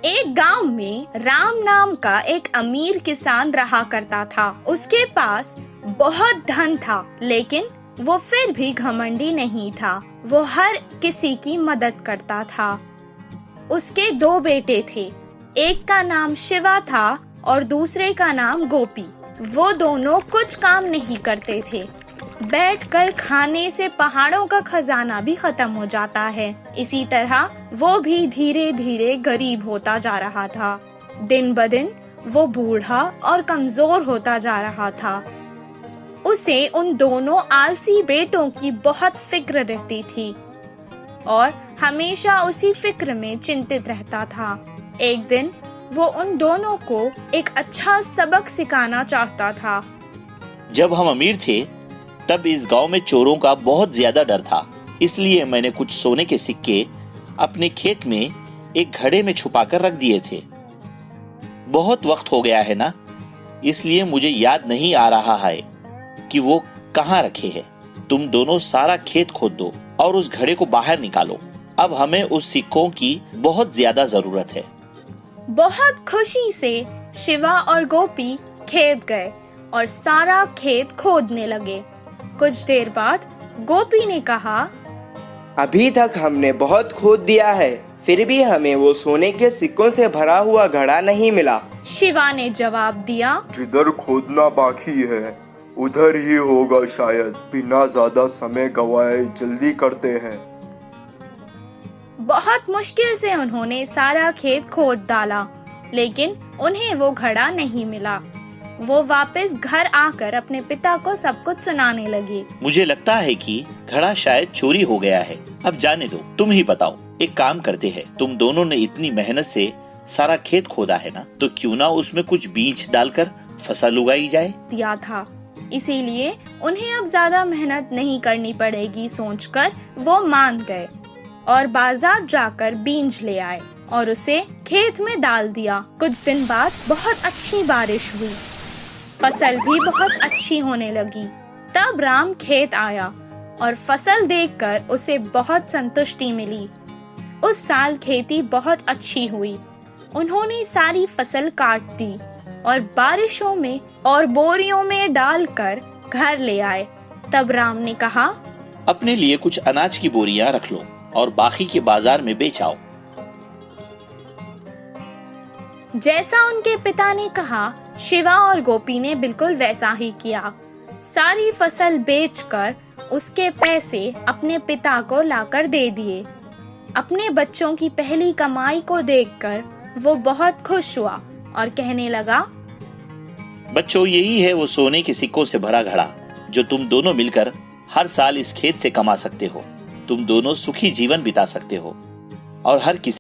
एक गांव में राम नाम का एक अमीर किसान रहा करता था। उसके पास बहुत धन था, लेकिन वो फिर भी घमंडी नहीं था। वो हर किसी की मदद करता था। उसके 2 बेटे थे। एक का नाम शिवा था और दूसरे का नाम गोपी। वो दोनों कुछ काम नहीं करते थे। बैठकर खाने से पहाड़ों का खजाना भी खत्म हो जाता है। इसी तरह वो भी धीरे धीरे गरीब होता जा रहा था। दिन ब दिन वो बूढ़ा और कमजोर होता जा रहा था। उसे उन दोनों आलसी बेटों की बहुत फिक्र रहती थी और हमेशा उसी फिक्र में चिंतित रहता था। एक दिन वो उन दोनों को एक अच्छा सबक सिखाना चाहता था। जब हम अमीर थे तब इस गांव में चोरों का बहुत ज्यादा डर था। इसलिए मैंने कुछ सोने के सिक्के अपने खेत में एक घड़े में छुपाकर रख दिए थे। बहुत वक्त हो गया है ना, इसलिए मुझे याद नहीं आ रहा है कि वो कहाँ रखे हैं। तुम दोनों सारा खेत खोद दो और उस घड़े को बाहर निकालो। अब हमें उस सिक्कों की बहुत ज्यादा जरूरत है। बहुत खुशी से शिवा और गोपी खेत गए और सारा खेत खोदने लगे। कुछ देर बाद गोपी ने कहा, अभी तक हमने बहुत खोद दिया है, फिर भी हमें वो सोने के सिक्कों से भरा हुआ घड़ा नहीं मिला। शिवा ने जवाब दिया, जिधर खोदना बाकी है उधर ही होगा शायद। बिना ज्यादा समय गवाए जल्दी करते हैं। बहुत मुश्किल से उन्होंने सारा खेत खोद डाला, लेकिन उन्हें वो घड़ा नहीं मिला। वो वापस घर आकर अपने पिता को सब कुछ सुनाने लगी। मुझे लगता है कि घड़ा शायद चोरी हो गया है। अब जाने दो, तुम ही बताओ। एक काम करते हैं, तुम दोनों ने इतनी मेहनत से सारा खेत खोदा है ना, तो क्यों ना उसमें कुछ बीज डालकर फसल उगाई जाए। दिया था, इसीलिए उन्हें अब ज्यादा मेहनत नहीं करनी पड़ेगी सोचकर वो मान गए और बाजार जाकर बीज ले आए और उसे खेत में डाल दिया। कुछ दिन बाद बहुत अच्छी बारिश हुई, फसल भी बहुत अच्छी होने लगी। तब राम खेत आया और फसल देखकर उसे बहुत संतुष्टि मिली। उस साल खेती बहुत अच्छी हुई। उन्होंने सारी फसल काट दी और बारिशों में और बोरियों में डालकर घर ले आए। तब राम ने कहा, अपने लिए कुछ अनाज की बोरियां रख लो और बाकी के बाजार में बेच आओ। जैसा उनके पिता ने कहा, शिवा और गोपी ने बिल्कुल वैसा ही किया। सारी फसल बेचकर उसके पैसे अपने पिता को लाकर दे दिए। अपने बच्चों की पहली कमाई को देखकर वो बहुत खुश हुआ और कहने लगा, बच्चों, यही है वो सोने के सिक्कों से भरा घड़ा जो तुम दोनों मिलकर हर साल इस खेत से कमा सकते हो। तुम दोनों सुखी जीवन बिता सकते हो और हर किसी